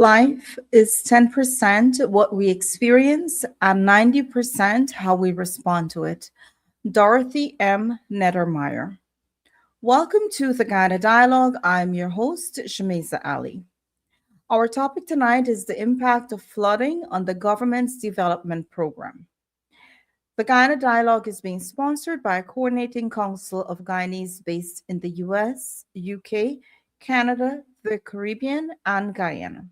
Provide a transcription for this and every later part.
Life is 10% what we experience and 90% how we respond to it. Dorothy M. Nettermeyer. Welcome to the Guyana Dialogue. I'm your host, Shamisa Ali. Our topic tonight is the impact of flooding on the government's development program. The Guyana Dialogue is being sponsored by a coordinating council of Guyanese based in the US, UK, Canada, the Caribbean, and Guyana.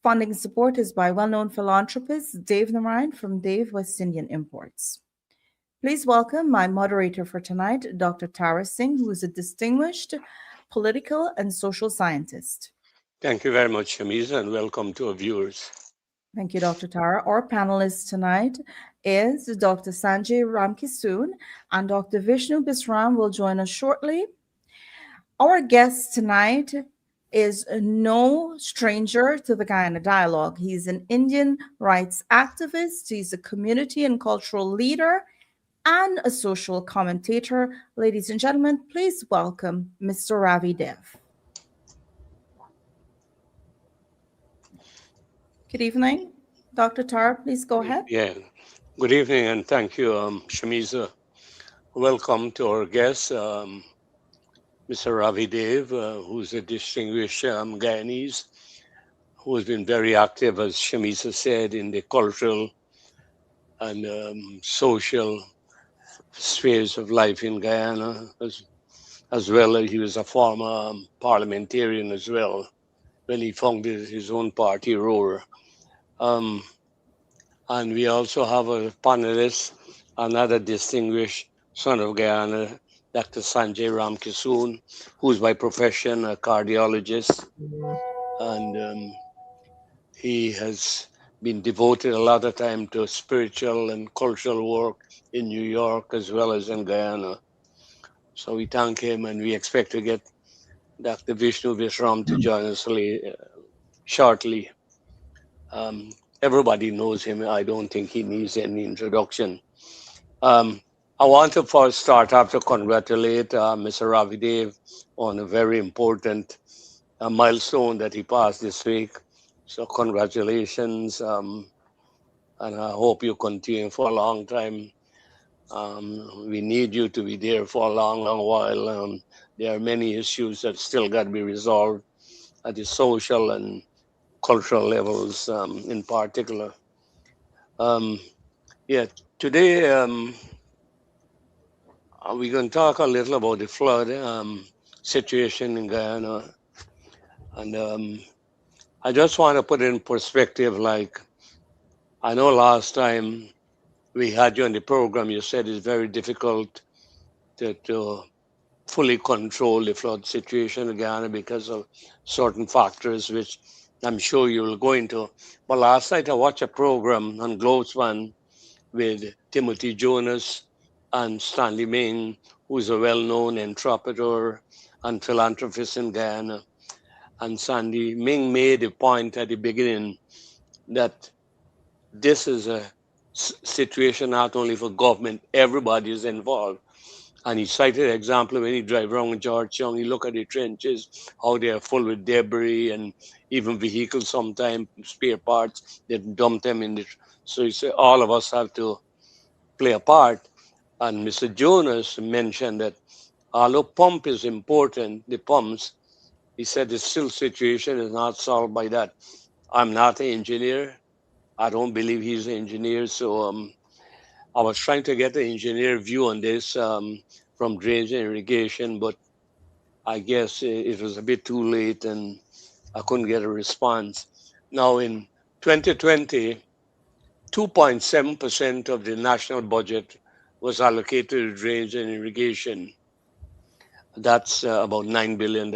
Funding support is by well-known philanthropist Dave Narayan from Dave West Indian Imports. Please welcome my moderator for tonight, Dr. Tara Singh, who is a distinguished political and social scientist. Thank you very much, Shamisa, and welcome to our viewers. Thank you, Dr. Tara. Our panelist tonight is Dr. Sanjay Ramkisoon, and Dr. Vishnu Bisram will join us shortly. Our guest tonight is no stranger to the Guyana Dialogue. He's an Indian rights activist, he's a community and cultural leader, and a social commentator. Ladies and gentlemen, please welcome Mr. Ravi Dev. Good evening. Dr. Tara, please go ahead. Yeah, good evening and thank you, Shamisa. Welcome to our guest, Mr. Ravi Dev, who's a distinguished Guyanese, who has been very active, as Shamisa said, in the cultural and social spheres of life in Guyana, as well as he was a former parliamentarian as well, when he founded his own party, Roar. And we also have a panelist, another distinguished son of Guyana, Dr. Sanjay Ramkisoon, who's by profession a cardiologist. And he has been devoted a lot of time to spiritual and cultural work in New York as well as in Guyana. So we thank him and we expect to get Dr. Vishnu Visram to join us shortly. Everybody knows him. I don't think he needs any introduction. I want to first start off to congratulate Mr. Ravi Dev on a very important milestone that he passed this week. So congratulations, and I hope you continue for a long time. We need you to be there for a long, long while. There are many issues that still got to be resolved at the social and cultural levels in particular. Today we're going to talk a little about the flood situation in Guyana. And I just want to put it in perspective, like, I know last time we had you on the program, you said it's very difficult to fully control the flood situation in Guyana because of certain factors, which I'm sure you will go into. But last night I watched a program on Globesman with Timothy Jonas and Stanley Ming, who's a well-known entrepreneur and philanthropist in Guyana. And Sandy Ming made a point at the beginning that this is a situation not only for government, everybody is involved. And he cited an example when he drive around Georgetown, you look at the trenches, how they are full with debris and even vehicles sometimes, spare parts, they dump them in the... So he said all of us have to play a part. And Mr. Jonas mentioned that although pump is important, the pumps, he said the still situation is not solved by that. I'm not an engineer. I don't believe he's an engineer. So I was trying to get the engineer view on this from drainage and irrigation, but I guess it was a bit too late and I couldn't get a response. Now in 2020, 2.7% of the national budget was allocated to drainage and irrigation. That's about $9 billion.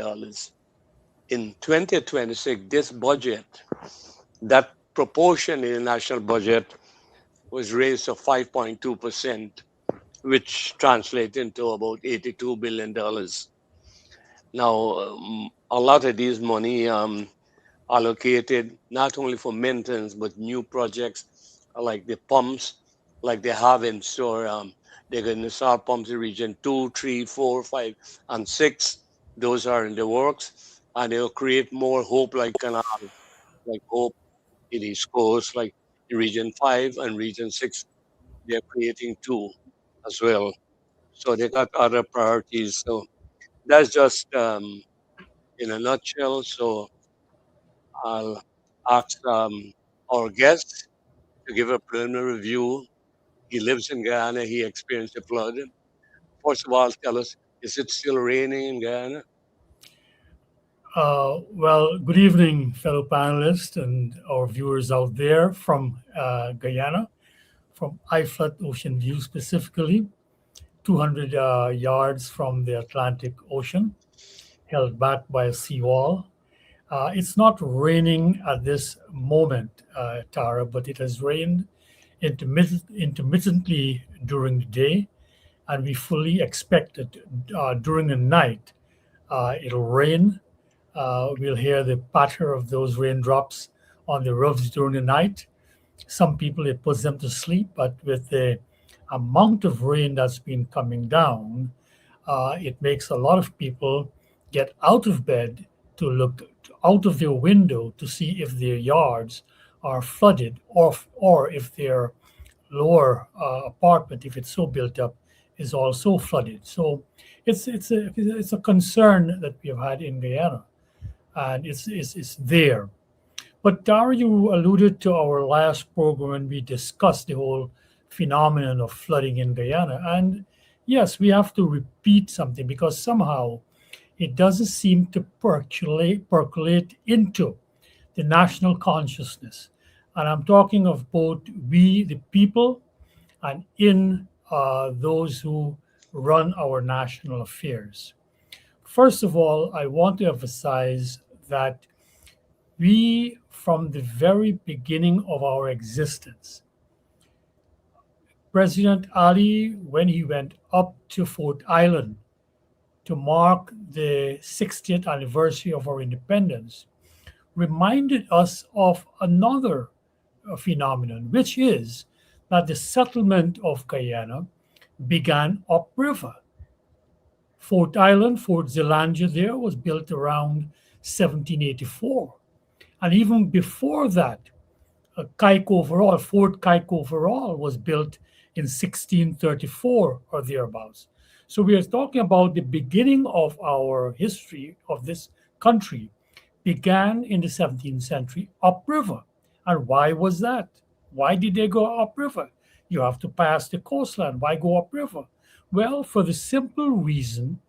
In 2026, this budget, that proportion in the national budget was raised to 5.2%, which translates into about $82 billion. Now, a lot of these money allocated not only for maintenance, but new projects like the pumps, like they have in store. They're going to install pumps in region 2, 3, 4, 5, and 6. Those are in the works. And they'll create more Hope Like Canal like Hope in East Coast, like in Region 5 and Region 6, they're creating two as well. So they got other priorities. So that's just in a nutshell. So I'll ask our guest to give a preliminary review. He lives in Guyana. He experienced a flood. First of all, tell us, is it still raining in Guyana? Well, good evening, fellow panelists and our viewers out there from Guyana, from iFlood Ocean View specifically, 200 yards from the Atlantic Ocean, held back by a seawall. It's not raining at this moment, Tara, but it has rained intermittently during the day, and we fully expect that during the night it'll rain. We'll hear the patter of those raindrops on the roofs during the night. Some people, it puts them to sleep, but with the amount of rain that's been coming down, it makes a lot of people get out of bed to look out of their window to see if their yards are flooded, or if their lower apartment, if it's so built up, is also flooded. So it's a concern that we have had in Guyana, and it's there. But Dara, you alluded to our last program when we discussed the whole phenomenon of flooding in Guyana. And yes, we have to repeat something because somehow it doesn't seem to percolate into the national consciousness. And I'm talking of both we, the people, and in those who run our national affairs. First of all, I want to emphasize that we, from the very beginning of our existence, President Ali, when he went up to Fort Island to mark the 60th anniversary of our independence, reminded us of another phenomenon, which is that the settlement of Guyana began upriver. Fort Island, Fort Zelandia there was built around 1784. And even before that, Fort Kike overall was built in 1634 or thereabouts. So we are talking about the beginning of our history of this country began in the 17th century upriver. And why was that? Why did they go upriver? You have to pass the coastline. Why go upriver? Well, for the simple reason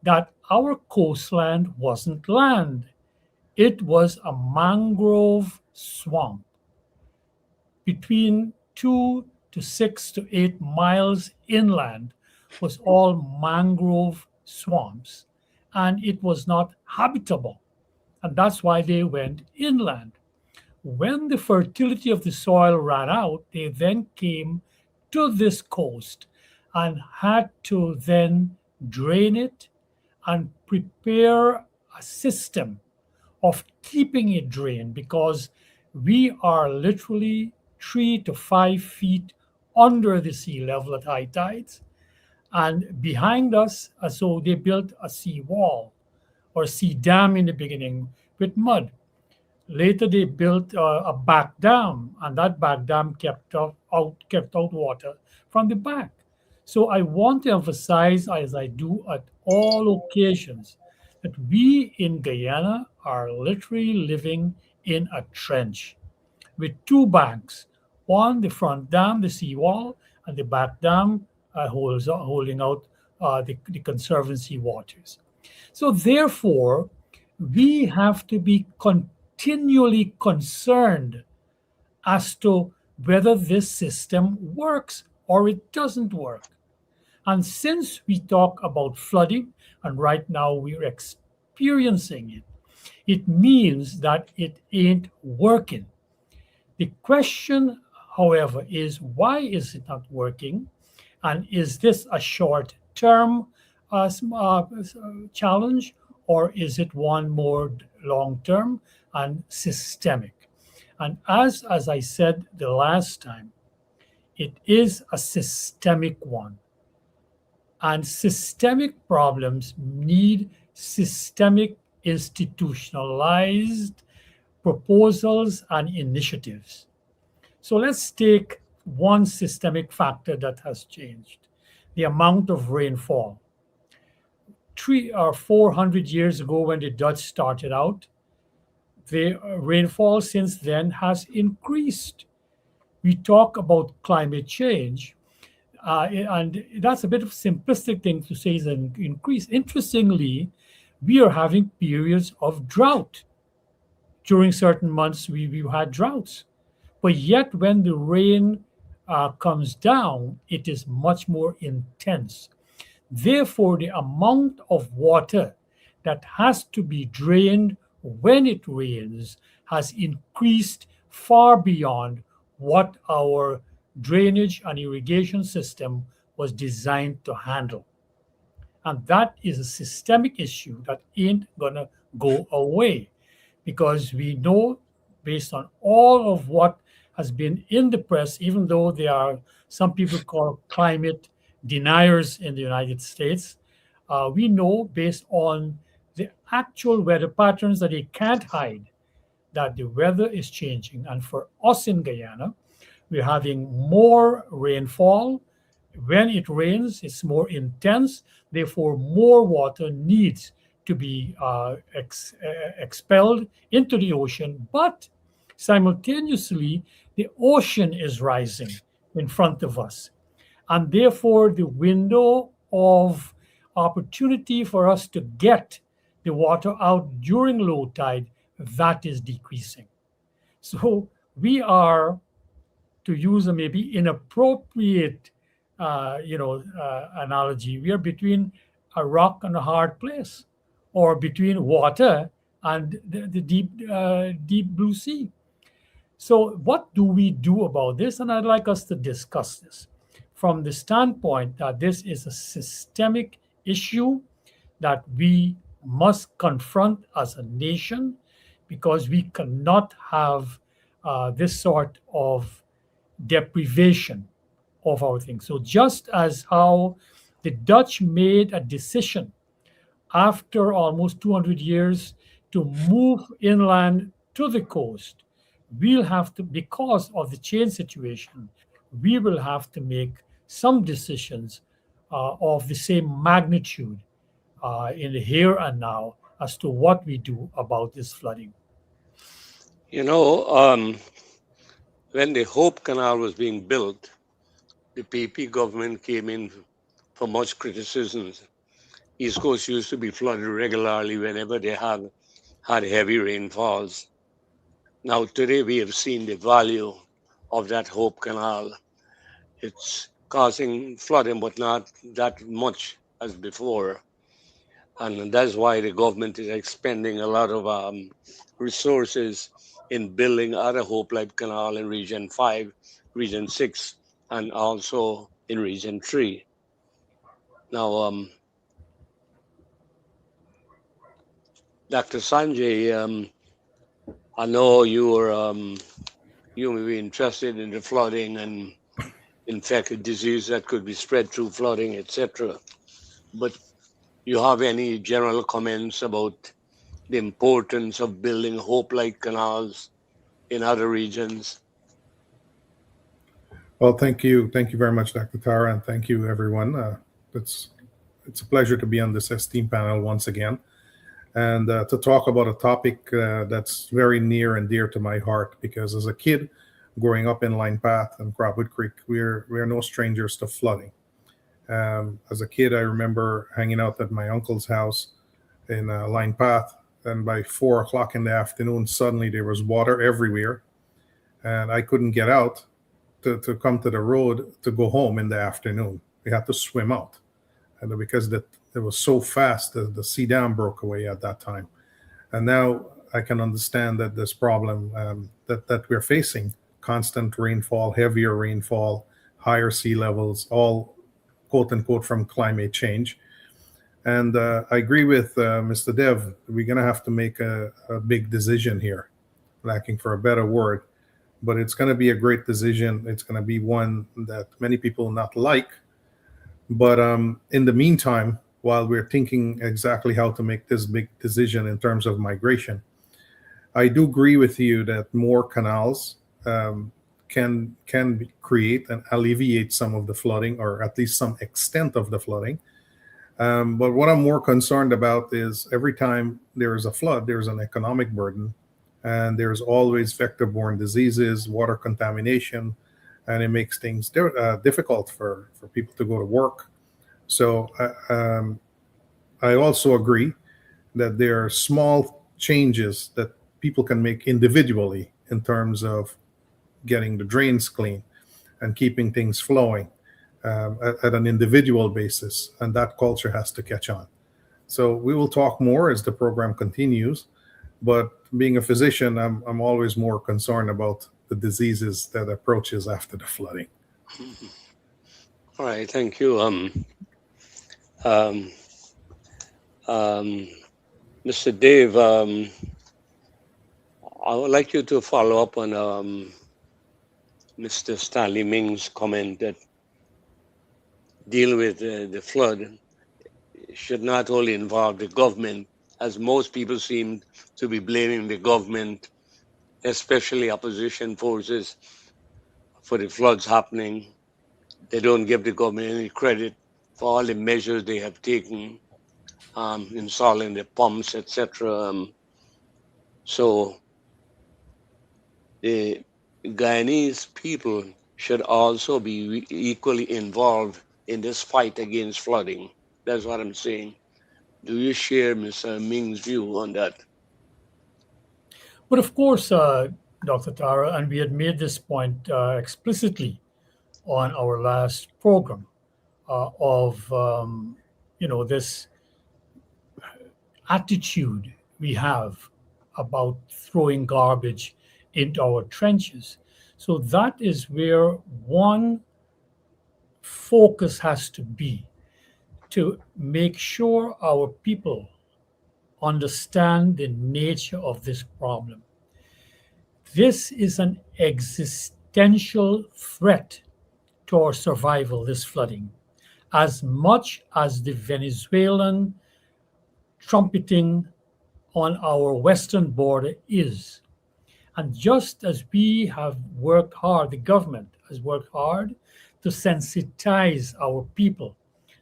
that our coastline wasn't land. It was a mangrove swamp between 2 to 6 to 8 miles inland was all mangrove swamps, and it was not habitable. And that's why they went inland. When the fertility of the soil ran out, they then came to this coast and had to then drain it and prepare a system of keeping it drained because we are literally 3 to 5 feet under the sea level at high tides. And behind us, so they built a sea wall or sea dam in the beginning with mud. Later, they built a back dam, and that back dam kept out water from the back. So I want to emphasize, as I do at all occasions, that we in Guyana are literally living in a trench with two banks. One, the front dam, the seawall, and the back dam holding out the conservancy waters. So therefore, we have to be continually concerned as to whether this system works or it doesn't work. And since we talk about flooding, and right now we're experiencing it, it means that it ain't working. The question, however, is why is it not working? And is this a short term challenge, or is it one more long term and systemic? And as I said the last time, it is a systemic one. And systemic problems need systemic institutionalized proposals and initiatives. So let's take one systemic factor that has changed: the amount of rainfall. 300 or 400 years ago, when the Dutch started out, the rainfall since then has increased. We talk about climate change, and that's a bit of a simplistic thing to say is an increase. Interestingly, we are having periods of drought. During certain months, we've had droughts. But yet, when the rain comes down, it is much more intense. Therefore, the amount of water that has to be drained when it rains has increased far beyond what our drainage and irrigation system was designed to handle. And that is a systemic issue that ain't gonna go away, because we know, based on all of what has been in the press, even though there are some people called climate deniers in the United States, we know based on the actual weather patterns that they can't hide that the weather is changing. And for us in Guyana, we're having more rainfall. When it rains, it's more intense. Therefore, more water needs to be expelled into the ocean. But simultaneously, the ocean is rising in front of us. And therefore, the window of opportunity for us to get the water out during low tide, that is decreasing. So we are, to use a maybe inappropriate analogy, we are between a rock and a hard place, or between water and the deep blue sea. So what do we do about this? And I'd like us to discuss this from the standpoint that this is a systemic issue that we must confront as a nation, because we cannot have this sort of deprivation of our things. So just as how the Dutch made a decision after almost 200 years to move inland to the coast, we'll have to, because of the change situation, we will have to make some decisions of the same magnitude in the here and now as to what we do about this flooding. You know, when the Hope Canal was being built, the PP government came in for much criticisms. East Coast used to be flooded regularly whenever they had heavy rainfalls. Now today we have seen the value of that Hope Canal. It's causing flooding, but not that much as before. And that's why the government is expending a lot of resources in building other Hope Life Canal in Region 5, Region 6, and also in Region 3. Now, Dr. Sanjay, I know you may be interested in the flooding and infected disease that could be spread through flooding, etc. But you have any general comments about the importance of building hope-like canals in other regions? Well, thank you very much, Dr. Tara, and thank you, everyone. It's a pleasure to be on this esteemed panel once again, and to talk about a topic that's very near and dear to my heart. Because as a kid, growing up in Line Path and Crabwood Creek, we're no strangers to flooding. As a kid, I remember hanging out at my uncle's house in Line Path, and by 4 o'clock in the afternoon, suddenly there was water everywhere, and I couldn't get out to come to the road to go home in the afternoon. We had to swim out, and because it was so fast, the sea dam broke away at that time. And now I can understand that this problem that we're facing, constant rainfall, heavier rainfall, higher sea levels, all quote unquote from climate change. And I agree with Mr. Dev. We're going to have to make a big decision here, lacking for a better word. But it's going to be a great decision. It's going to be one that many people not like. But in the meantime, while we're thinking exactly how to make this big decision in terms of migration, I do agree with you that more canals create and alleviate some of the flooding, or at least some extent of the flooding. But what I'm more concerned about is every time there is a flood, there's an economic burden, and there's always vector-borne diseases, water contamination, and it makes things difficult for people to go to work. So I also agree that there are small changes that people can make individually in terms of getting the drains clean and keeping things flowing at an individual basis, and that culture has to catch on. So we will talk more as the program continues, but being a physician, I'm always more concerned about the diseases that approaches after the flooding. All right, thank you. Um, um, Mr. Dave, I would like you to follow up on Mr. Stanley Ming's comment that deal with the flood should not only involve the government, as most people seem to be blaming the government, especially opposition forces, for the floods happening. They don't give the government any credit for all the measures they have taken, installing the pumps, etc. So the Guyanese people should also be equally involved in this fight against flooding. That's what I'm saying. Do you share Mr. Ming's view on that? But of course, Dr. Tara, and we had made this point explicitly on our last program of this attitude we have about throwing garbage into our trenches. So that is where one focus has to be, to make sure our people understand the nature of this problem. This is an existential threat to our survival, this flooding, as much as the Venezuelan trumpeting on our western border is. And just as we have worked hard, the government has worked hard to sensitize our people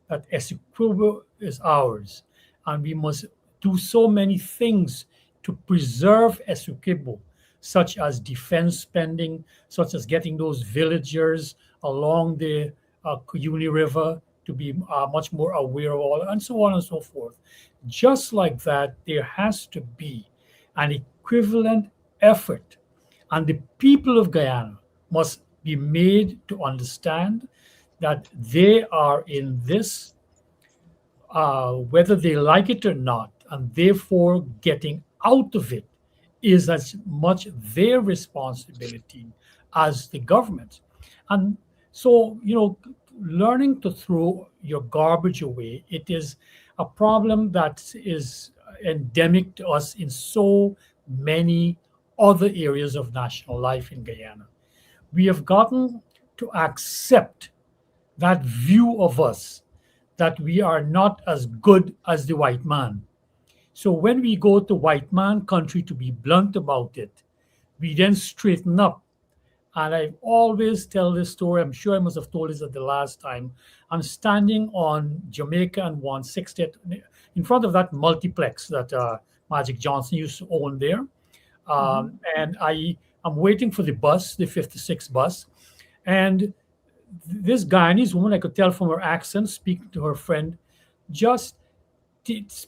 that Essequibo is ours, and we must do so many things to preserve Essequibo, such as defense spending, such as getting those villagers along the Cuyuni River to be much more aware of all, and so on and so forth. Just like that, there has to be an equivalent effort, and the people of Guyana must be made to understand that they are in this, whether they like it or not, and therefore getting out of it is as much their responsibility as the government. And so, learning to throw your garbage away, it is a problem that is endemic to us in so many other areas of national life in Guyana. We have gotten to accept that view of us, that we are not as good as the white man. So when we go to white man country, to be blunt about it, we then straighten up. And I always tell this story. I'm sure I must have told this at the last time. I'm standing on Jamaica and 160th in front of that multiplex that Magic Johnson used to own there. And I'm waiting for the bus, the 56 bus. And this Guyanese woman, I could tell from her accent, speaking to her friend, just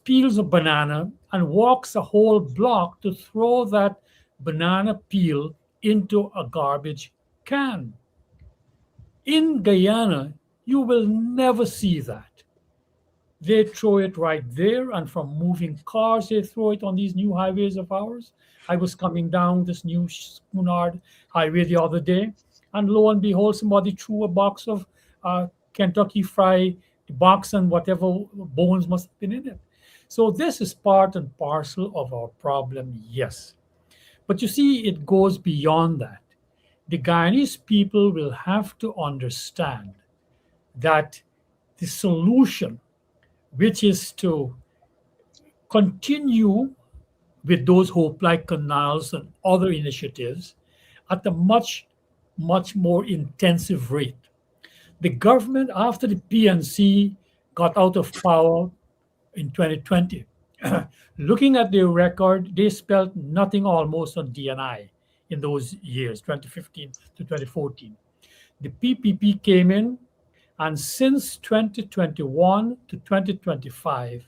peels a banana and walks a whole block to throw that banana peel into a garbage can. In Guyana, you will never see that. They throw it right there, and from moving cars, they throw it on these new highways of ours. I was coming down this new Schoonard highway the other day, and lo and behold, somebody threw a box of Kentucky Fried box and whatever bones must have been in it. So this is part and parcel of our problem, yes. But you see, it goes beyond that. The Guyanese people will have to understand that the solution, which is to continue with those hope like canals and other initiatives at a much more intensive rate. The government, after the PNC got out of power in 2020, looking at their record, they spent nothing almost on DNI in those years, 2015 to 2014. The PPP came in, and since 2021 to 2025,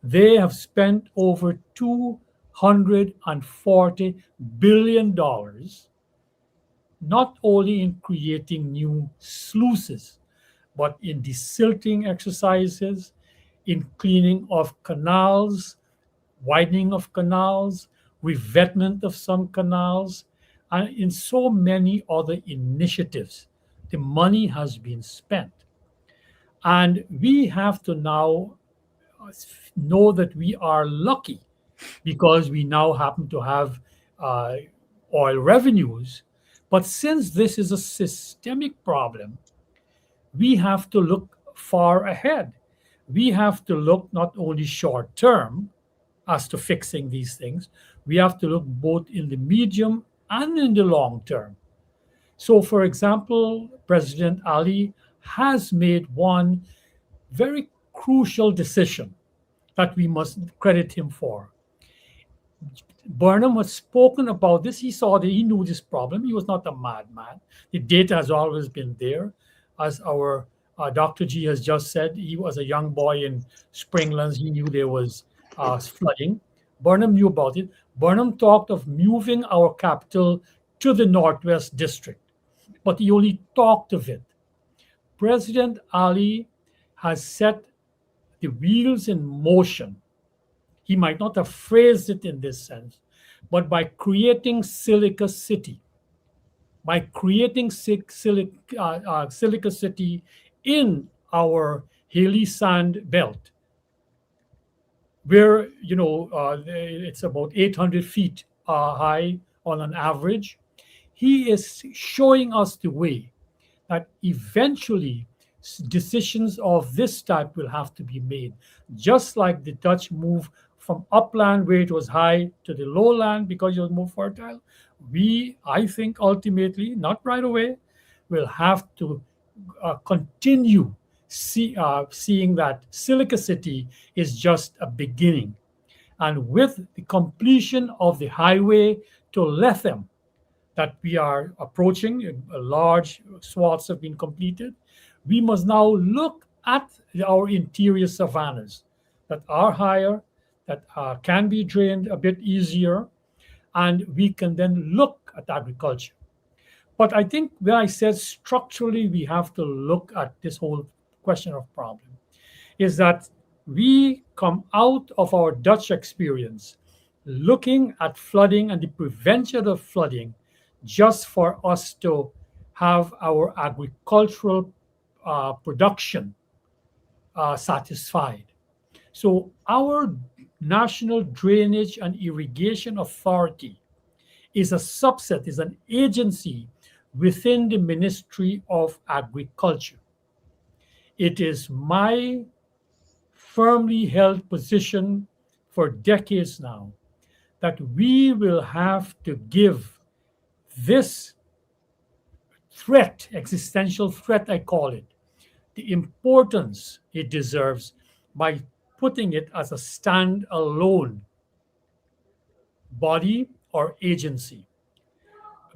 they have spent over $240 billion dollars, not only in creating new sluices, but in desilting exercises, in cleaning of canals, widening of canals, revetment of some canals, and in so many other initiatives. The money has been spent. And we have to now know that we are lucky because we now happen to have uh, oil revenues. But since this is a systemic problem, we have to look far ahead. We have to look not only short term as to fixing these things, we have to look both in the medium and in the long term. So, for example, President Ali has made one very crucial decision that we must credit him for. Burnham has spoken about this. He saw that he knew this problem. He was not a madman. The data has always been there. As our Dr. G has just said, he was a young boy in Springlands. He knew there was flooding. Burnham knew about it. Burnham talked of moving our capital to the Northwest District, but he only talked of it. President Ali has set the wheels in motion. He might not have phrased it in this sense, but by creating Silica City, by creating Silica City in our hilly sand belt, where it's about 800 feet high on an average, he is showing us the way that eventually decisions of this type will have to be made, just like the Dutch move from upland where it was high to the lowland because it was more fertile. We, I think, ultimately, not right away, will have to continue seeing that Silica City is just a beginning. And with the completion of the highway to Lethem that we are approaching, large swaths have been completed, we must now look at our interior savannas that are higher, that can be drained a bit easier, and we can then look at agriculture. But I think when I said structurally we have to look at this whole question of problem, is that we come out of our Dutch experience looking at flooding and the prevention of flooding just for us to have our agricultural production satisfied. So our National Drainage and Irrigation Authority is a subset, is an agency within the Ministry of Agriculture. It is my firmly held position for decades now that we will have to give this threat, existential threat, I call it, the importance it deserves by putting it as a standalone body or agency.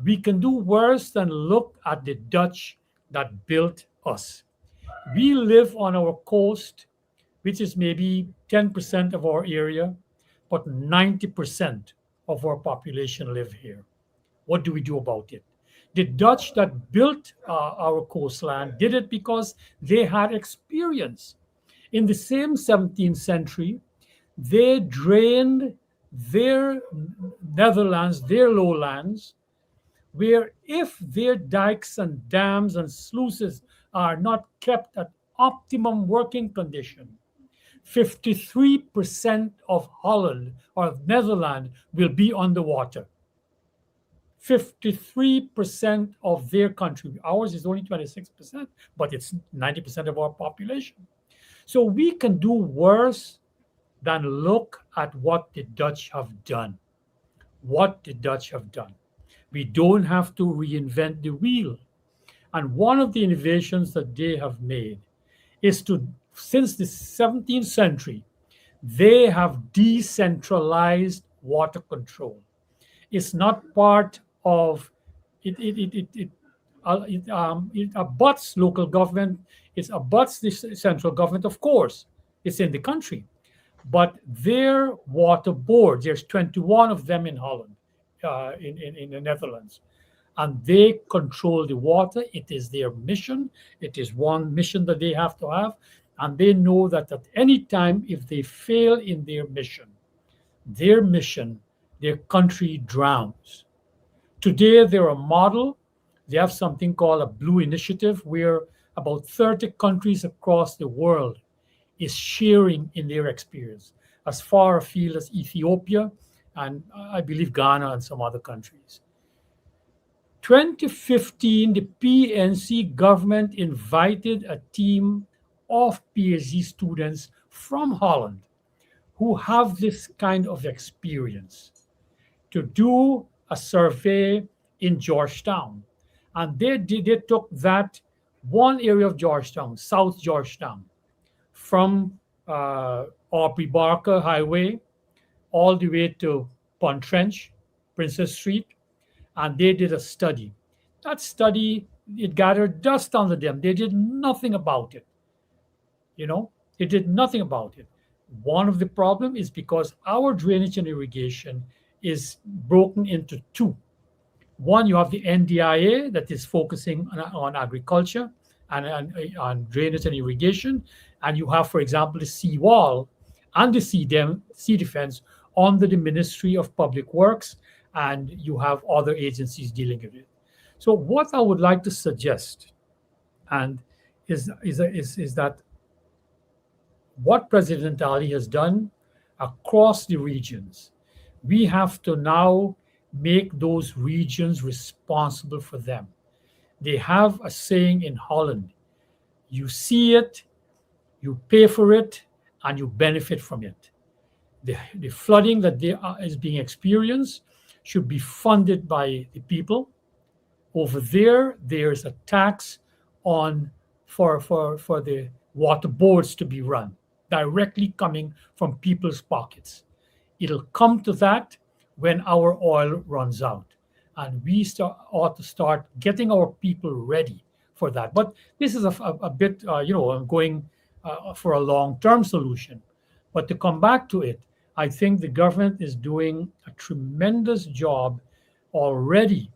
We can do worse than look at the Dutch that built us. We live on our coast, which is maybe 10% of our area, but 90% of our population live here. What do we do about it? The Dutch that built our coastline did it because they had experience. In the same 17th century, they drained their Netherlands, their lowlands, where if their dikes and dams and sluices are not kept at optimum working condition, 53% of Holland or Netherlands will be underwater. 53% of their country. Ours is only 26%, but it's 90% of our population. So we can do worse than look at what the Dutch have done. what the Dutch have done. We don't have to reinvent the wheel. And one of the innovations that they have made is to, since the 17th century, they have decentralized water control. It's not part of it abuts local government, it abuts the central government, of course, it's in the country. But their water boards, there's 21 of them in Holland, in the Netherlands, and they control the water. It is their mission. It is one mission that they have to have. And they know that at any time, if they fail in their mission, their country drowns. Today, they're a model. They have something called a Blue Initiative, where about 30 countries across the world is sharing in their experience, as far afield as Ethiopia and I believe Ghana and some other countries. 2015, the PNC government invited a team of PhD students from Holland who have this kind of experience to do a survey in Georgetown. And they took that one area of Georgetown, South Georgetown, from Aubrey Barker Highway all the way to Pontrench, Princess Street, and they did a study. That study, it gathered dust under them. They did nothing about it. You know, they did nothing about it. One of the problem is because our drainage and irrigation is broken into two. One, you have the NDIA that is focusing on agriculture and on drainage and irrigation, and you have, for example, the seawall and the sea defense under the Ministry of Public Works, and you have other agencies dealing with it. So, what I would like to suggest, and is that what President Ali has done across the regions, we have to now make those regions responsible for them. They have a saying in Holland: you see it, you pay for it, and you benefit from it. The flooding that is being experienced should be funded by the people. Over there, there's a tax on for the water boards to be run, directly coming from people's pockets. It'll come to that when our oil runs out. And we ought to start getting our people ready for that. But this is a bit, I'm going for a long-term solution. But to come back to it, I think the government is doing a tremendous job already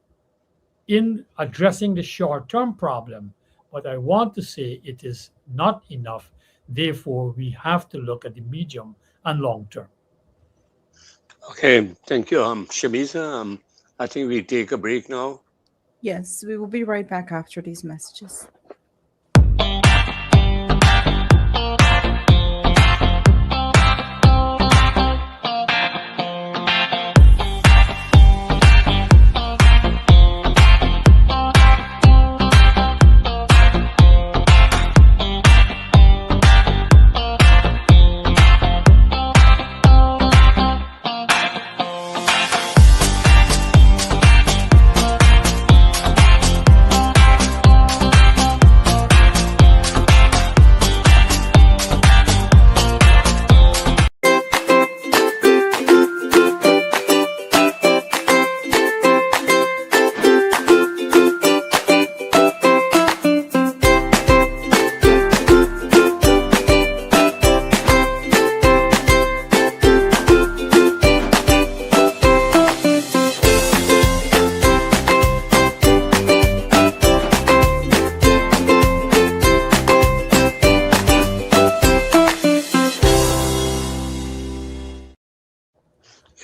in addressing the short-term problem. But I want to say it is not enough. Therefore, we have to look at the medium and long term. Okay, thank you, Shamisa. I think we take a break now. Yes, we will be right back after these messages.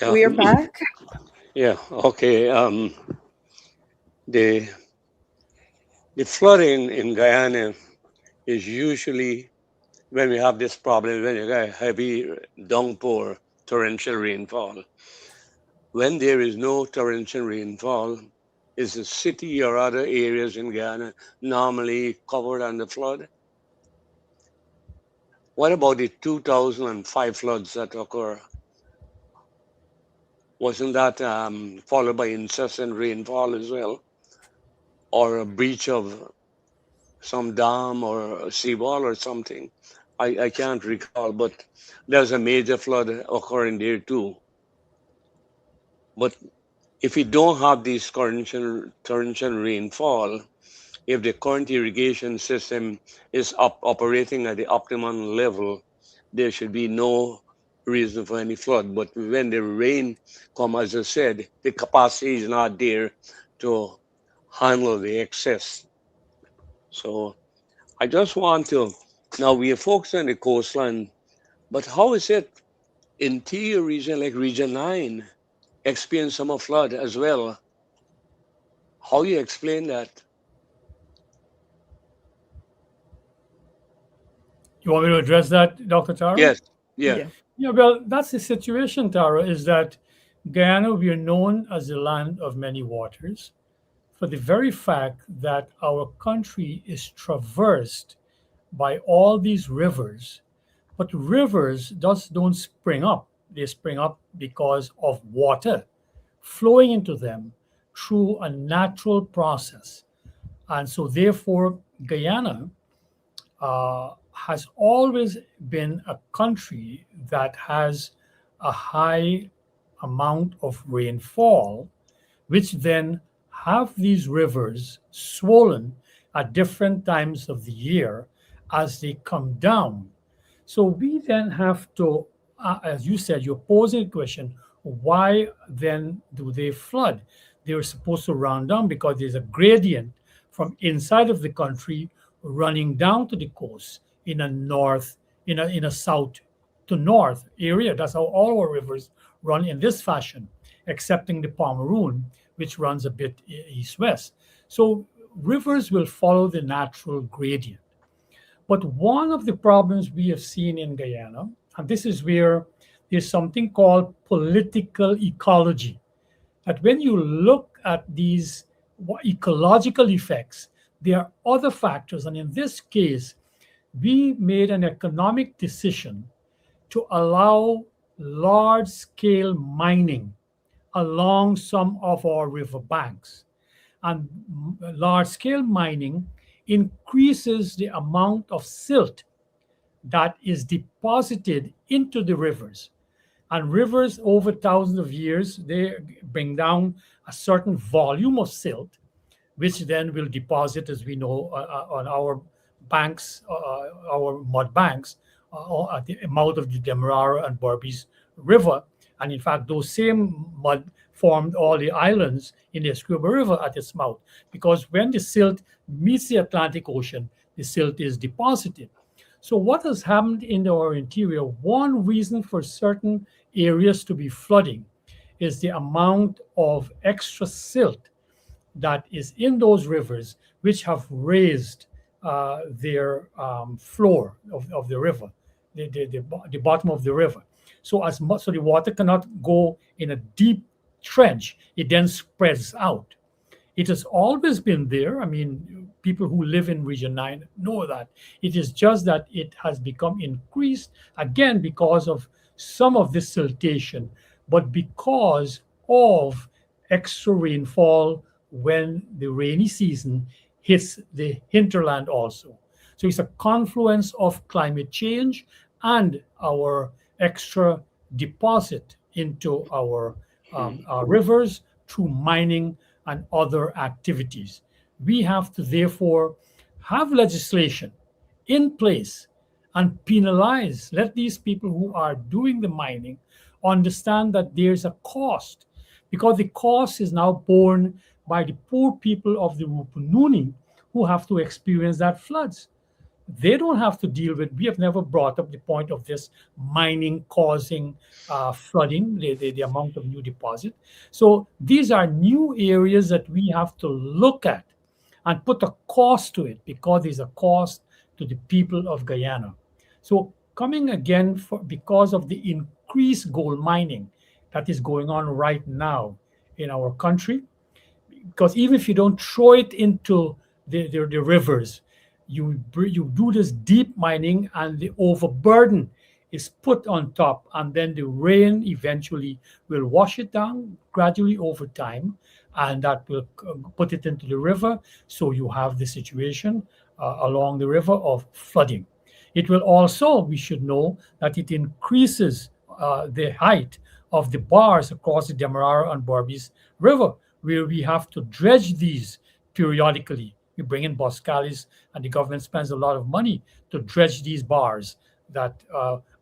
Yeah, We are back. yeah, okay. The the flooding in Guyana is usually when we have this problem when you get heavy downpour, torrential rainfall. When there is no torrential rainfall, is the city or other areas in Guyana normally covered under flood? What about the 2005 floods that occur? Wasn't that followed by incessant rainfall as well, or a breach of some dam or a seawall or something? I can't recall, but there's a major flood occurring there too. But if we don't have this torrential rainfall, if the current irrigation system is operating at the optimum level, there should be no reason for any flood. But when the rain come, as I said, the capacity is not there to handle the excess. So I just want to, now we are focused on the coastline, but how is it interior region like Region 9 experience some flood as well? How you explain that? You want me to address that, Dr. Tara? Yes, yeah. Yeah. Yeah, well, that's the situation, Tara, is that Guyana, we are known as the land of many waters for the very fact that our country is traversed by all these rivers. But rivers just don't spring up. They spring up because of water flowing into them through a natural process. And so, therefore, Guyana has always been a country that has a high amount of rainfall, which then have these rivers swollen at different times of the year as they come down. So we then have to, as you said, you're posing a question, why then do they flood? They were supposed to run down because there's a gradient from inside of the country running down to the coast in a north, in a south to north area. That's how all our rivers run in this fashion, excepting the Pomeroon, which runs a bit east-west. So rivers will follow the natural gradient. But one of the problems we have seen in Guyana, and this is where there's something called political ecology, that when you look at these ecological effects, there are other factors. And in this case, we made an economic decision to allow large scale mining along some of our river banks. And large scale mining increases the amount of silt that is deposited into the rivers. And rivers over thousands of years, they bring down a certain volume of silt, which then will deposit, as we know, on our banks, our mud banks, at the mouth of the Demerara and Berbice River. And in fact, those same mud formed all the islands in the Escriba River at its mouth, because when the silt meets the Atlantic Ocean, the silt is deposited. So what has happened in our interior, one reason for certain areas to be flooding is the amount of extra silt that is in those rivers, which have raised their floor of the river, the bottom of the river. So as much, so the water cannot go in a deep trench. It then spreads out. It has always been there. I mean, people who live in Region 9 know that. It is just that it has become increased, again, because of some of this siltation, but because of extra rainfall when the rainy season hits the hinterland also. So it's a confluence of climate change and our extra deposit into our rivers through mining and other activities. We have to therefore have legislation in place and penalize, let these people who are doing the mining understand that there's a cost, because the cost is now borne by the poor people of the Rupununi who have to experience that floods. They don't have to deal with, we have never brought up the point of this mining causing flooding, the amount of new deposit. So these are new areas that we have to look at and put a cost to it, because there's a cost to the people of Guyana. So coming again, because of the increased gold mining that is going on right now in our country, because even if you don't throw it into the rivers, you do this deep mining and the overburden is put on top, and then the rain eventually will wash it down gradually over time, and that will put it into the river. So you have the situation along the river of flooding. It will also, we should know that it increases the height of the bars across the Demerara and Berbice River, where we have to dredge these periodically. We bring in Boscalis, and the government spends a lot of money to dredge these bars that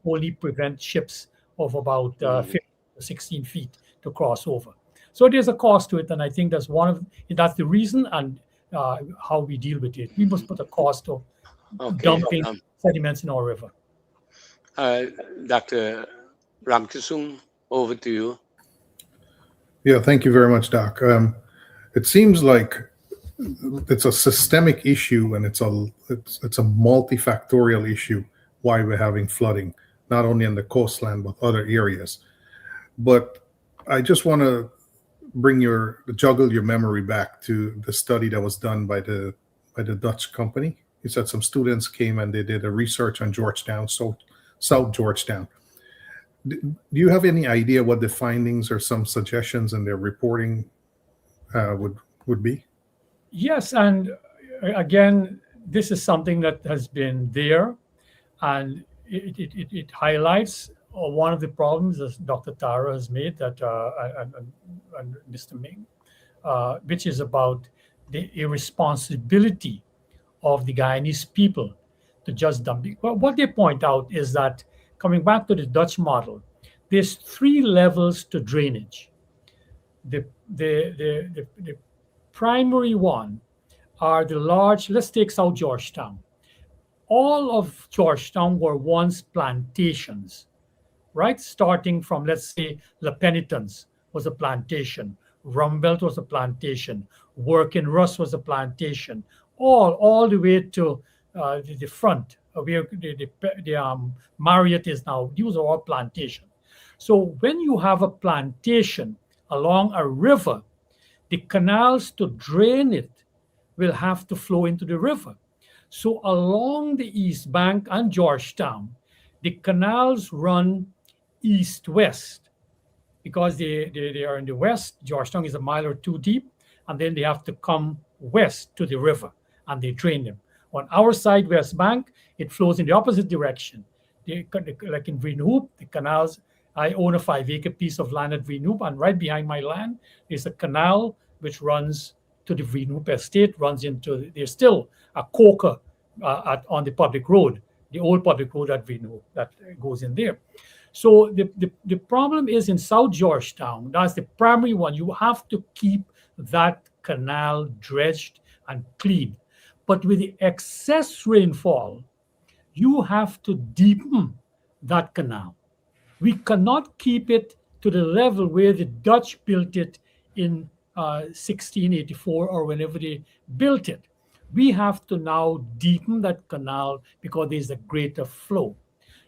only prevent ships of about 15 or 16 feet to cross over. So there's a cost to it, and I think that's the reason and how we deal with it. We must put a cost of dumping sediments in our river. Dr. Ramkisung, over to you. Yeah, thank you very much, Doc. It seems like it's a systemic issue, and it's a multifactorial issue why we're having flooding, not only in the coastline but other areas. But I just want to juggle your memory back to the study that was done by the Dutch company. You said some students came and they did a research on Georgetown, South Georgetown. Do you have any idea what the findings or some suggestions in their reporting would be? Yes, and again, this is something that has been there, and it highlights one of the problems that Dr. Tara has made that and Mr. Ming, which is about the irresponsibility of the Guyanese people to just dump. Well, what they point out is that, coming back to the Dutch model, there's 3 levels to drainage. The primary one are the large, let's take South Georgetown. All of Georgetown were once plantations, right? Starting from, let's say, La Penitence was a plantation, Rumbelt was a plantation, Work in Rust was a plantation, all the way to the front, where the Marriott is now. These are all plantations. So when you have a plantation along a river, the canals to drain it will have to flow into the river. So along the East Bank and Georgetown, the canals run east-west because they are in the west. Georgetown is a mile or 2 deep, and then they have to come west to the river, and they drain them. On our side, West Bank, it flows in the opposite direction. Like in Greenhoop, the canals, I own a 5-acre piece of land at Greenhoop, and right behind my land is a canal which runs to the Greenhoop estate, there's still a coker on the public road, the old public road at Greenhoop that goes in there. So the problem is in South Georgetown, that's the primary one. You have to keep that canal dredged and clean. But with the excess rainfall, you have to deepen that canal. We cannot keep it to the level where the Dutch built it in 1684 or whenever they built it. We have to now deepen that canal because there's a greater flow.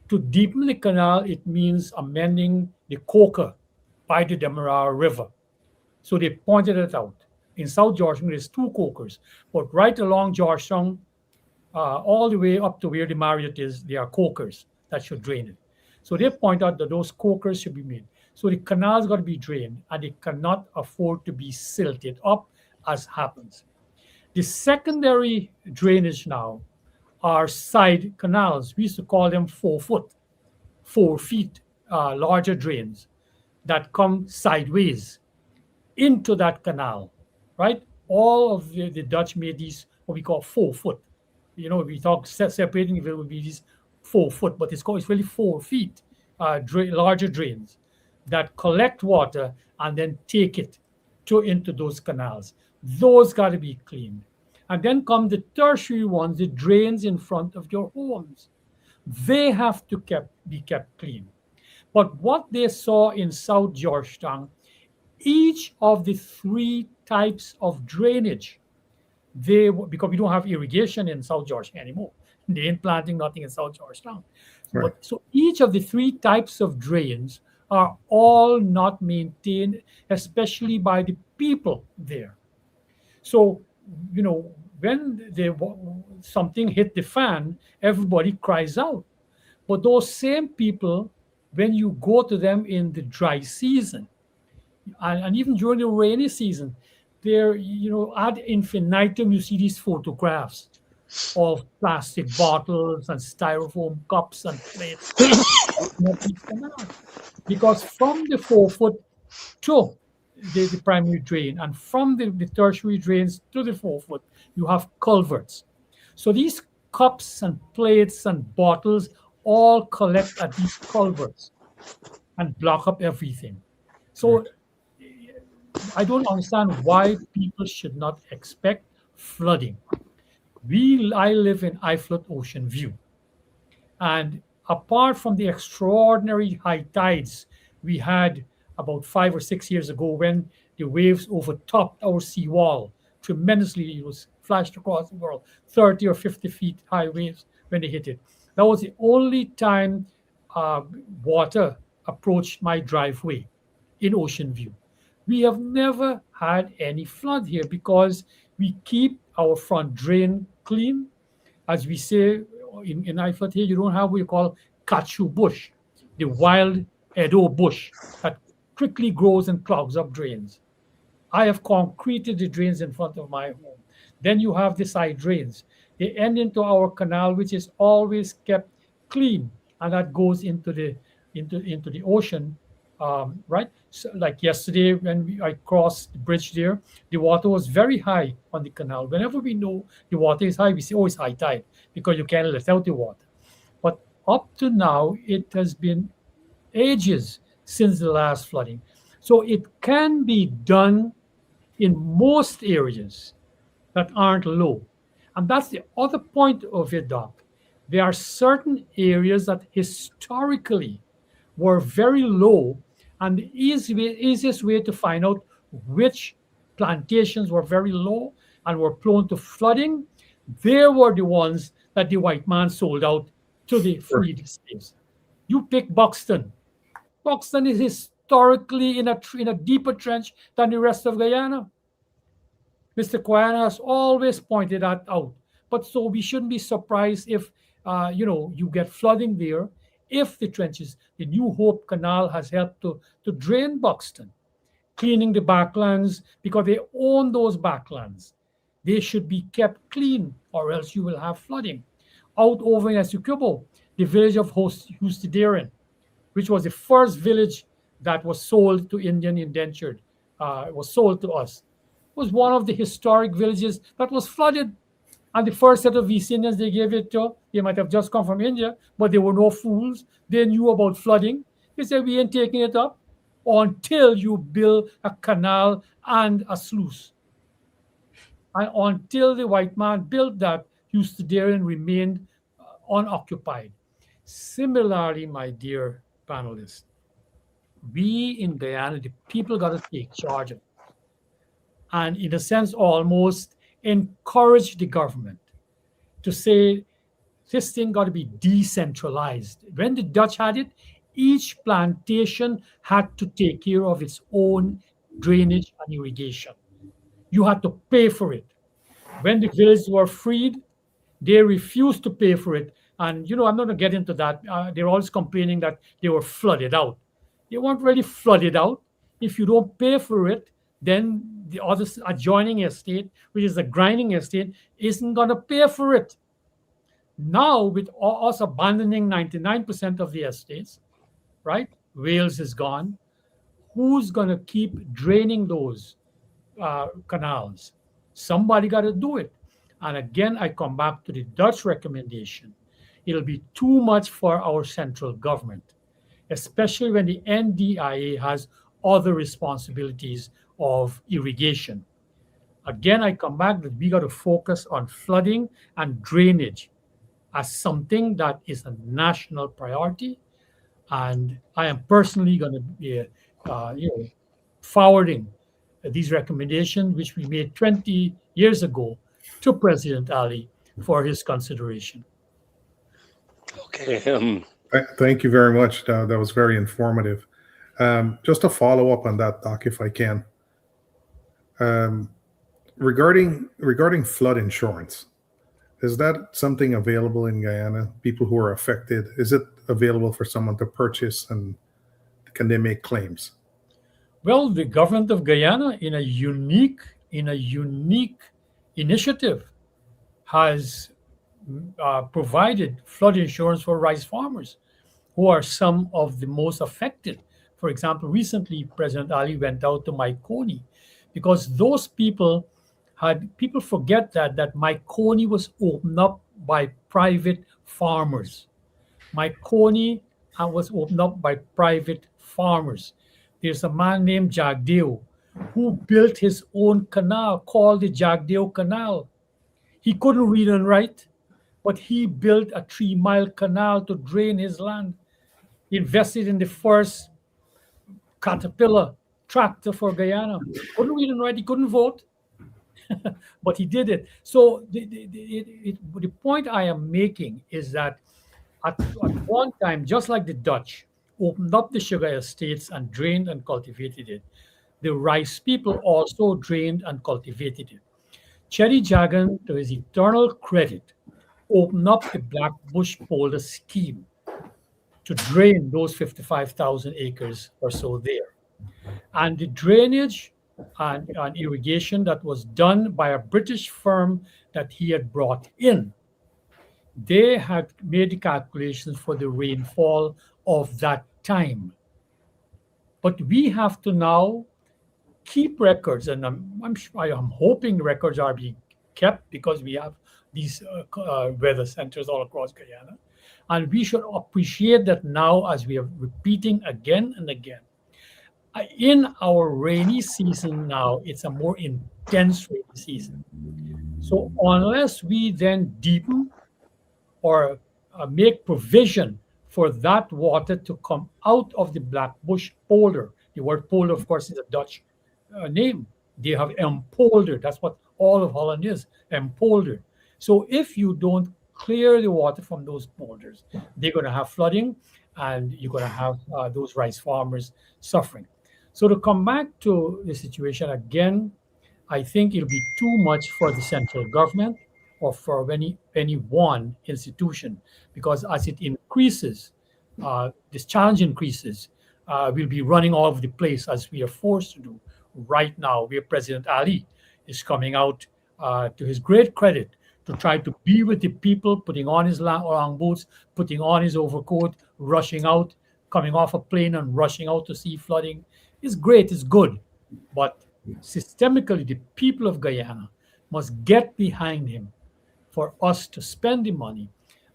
To deepen the canal, it means amending the coker by the Demerara River. So they pointed it out. In South Georgetown, there's 2 cokers, but right along Georgetown, all the way up to where the Marriott is, there are cokers that should drain it. So they point out that those cokers should be made. So the canal's got to be drained, and it cannot afford to be silted up as happens. The secondary drainage now are side canals. We used to call them 4 feet larger drains that come sideways into that canal, right? All of the Dutch made these what we call 4 foot. You know, we talk separating, it would be these 4 foot, but it's really 4 feet, larger drains that collect water and then take it into those canals. Those got to be cleaned. And then come the tertiary ones, the drains in front of your homes. They have to be kept clean. But what they saw in South Georgetown, each of the 3 types of drainage, because we don't have irrigation in South Georgetown anymore. They ain't planting nothing in South Georgetown. Right. So each of the 3 types of drains are all not maintained, especially by the people there. So, you know, when something hit the fan, everybody cries out. But those same people, when you go to them in the dry season, and even during the rainy season, there, ad infinitum, you see these photographs of plastic bottles and styrofoam cups and plates in these canals. Because from the 4 foot to the primary drain, and from the tertiary drains to the 4 foot, you have culverts. So these cups and plates and bottles all collect at these culverts and block up everything. So I don't understand why people should not expect flooding. I live in Iflut Ocean View, and apart from the extraordinary high tides we had about 5 or 6 years ago when the waves overtopped our seawall tremendously, it was flashed across the world, 30 or 50 feet high waves when they hit it. That was the only time water approached my driveway in Ocean View. We have never had any flood here because we keep our front drain clean. As we say in Iflut here, you don't have what you call kachu bush, the wild Edo bush that quickly grows and clogs up drains. I have concreted the drains in front of my home. Then you have the side drains. They end into our canal, which is always kept clean, and that goes into the ocean, right? So, like yesterday when I crossed the bridge there, the water was very high on the canal. Whenever we know the water is high, we say, "Oh, it's high tide," because you can't let out the water. But up to now, it has been ages since the last flooding. So it can be done in most areas that aren't low. And that's the other point of it, Doc. There are certain areas that historically were very low, and the easiest way to find out which plantations were very low and were prone to flooding, they were the ones that the white man sold out to the freed slaves. You pick Buxton. Buxton is historically in a deeper trench than the rest of Guyana. Mr. Guyana has always pointed that out. But so we shouldn't be surprised if you get flooding there. If the trenches, the New Hope Canal has helped to drain Buxton, cleaning the backlands because they own those backlands. They should be kept clean, or else you will have flooding. Out over in Essequibo, the village of Houstidarian, which was the first village that was sold to Indian indentured, was sold to us, was one of the historic villages that was flooded. And the first set of East Indians they gave it to, they might have just come from India, but they were no fools. They knew about flooding. They said, we ain't taking it up until you build a canal and a sluice. And until the white man built that, Houstidarian remained unoccupied. Similarly, my dear panelists, we in Guyana, the people got to take charge of it. And in a sense, almost encourage the government to say this thing got to be decentralized. When the Dutch had it, each plantation had to take care of its own drainage and irrigation. You had to pay for it. When the villages were freed, they refused to pay for it. And, I'm not going to get into that. They're always complaining that they were flooded out. They weren't really flooded out. If you don't pay for it, then the other adjoining estate, which is the grinding estate, isn't going to pay for it. Now, with us abandoning 99% of the estates, right? Wales is gone. Who's going to keep draining those canals? Somebody got to do it. And again, I come back to the Dutch recommendation. It'll be too much for our central government, especially when the NDIA has other responsibilities of irrigation. Again, I come back that we got to focus on flooding and drainage as something that is a national priority. And I am personally going to be, forwarding these recommendations, which we made 20 years ago, to President Ali for his consideration. Okay. Thank you very much. That was very informative. Just to follow up on that, Doc, if I can. Regarding flood insurance, Is that something available in Guyana? People who are affected, is it available for someone to purchase, and can they make claims? Well, the government of Guyana, in a unique initiative, has provided flood insurance for rice farmers, who are some of the most affected. For example, recently President Ali went out to Maikoni because those people forget that Maikoni was opened up by private farmers. Maikoni was opened up by private farmers. There's a man named Jagdeo who built his own canal called the Jagdeo Canal. He couldn't read and write, but he built a 3 mile canal to drain his land. He invested in the first Caterpillar tractor for Guyana. Couldn't read and write, he couldn't vote, but he did it. So the point I am making is that at one time, just like the Dutch opened up the sugar estates and drained and cultivated it, the rice people also drained and cultivated it. Cherry Jagan, to his eternal credit, opened up the Black Bush Polder scheme to drain those 55,000 acres or so there. And the drainage and irrigation that was done by a British firm that he had brought in, they had made the calculations for the rainfall of that time. But we have to now keep records, and I'm hoping records are being kept because we have these weather centers all across Guyana. And we should appreciate that now, as we are repeating again and again. In our rainy season now, it's a more intense rainy season. So unless we then deepen or make provision for that water to come out of the Black Bush polder, the word polder, of course, is a Dutch name. They have empolder. That's what all of Holland is, empolder. So if you don't clear the water from those polders, they're going to have flooding, and you're going to have those rice farmers suffering. So to come back to the situation again, I think it'll be too much for the central government or for any one institution, because as it increases, this challenge increases, we'll be running all over the place as we are forced to do right now, where President Ali is coming out, to his great credit, to try to be with the people, putting on his long boots, putting on his overcoat, rushing out, coming off a plane and rushing out to see flooding. It's great, it's good. But systemically, the people of Guyana must get behind him for us to spend the money.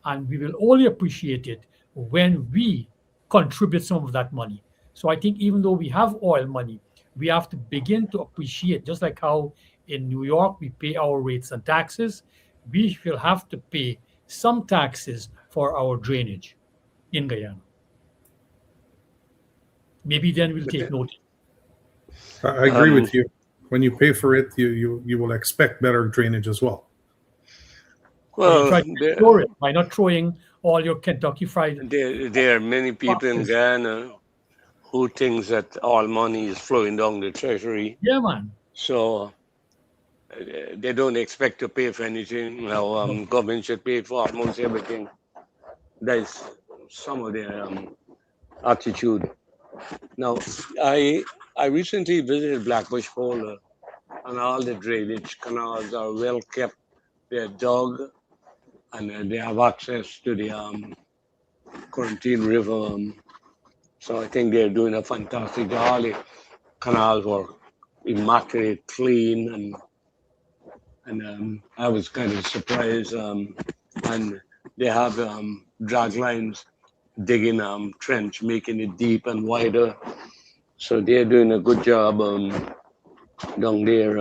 And we will only appreciate it when we contribute some of that money. So I think even though we have oil money, we have to begin to appreciate, just like how in New York we pay our rates and taxes, we will have to pay some taxes for our drainage in Guyana. Maybe then we'll take notice. I agree with you. When you pay for it, you will expect better drainage as well. Well, try to explore it by not throwing all your Kentucky Fried. There are many people in Guyana who think that all money is flowing down the treasury. Yeah, man. So they don't expect to pay for anything. Now, government should pay for almost everything. That is some of their attitude. Now, I recently visited Blackbush Polder, and all the drainage canals are well kept. They're dug, and they have access to the Quarantine River. So I think they're doing a fantastic job. All the canals were immaculate, clean, and I was kind of surprised. And they have drag lines digging trench, making it deep and wider. So they're doing a good job down there.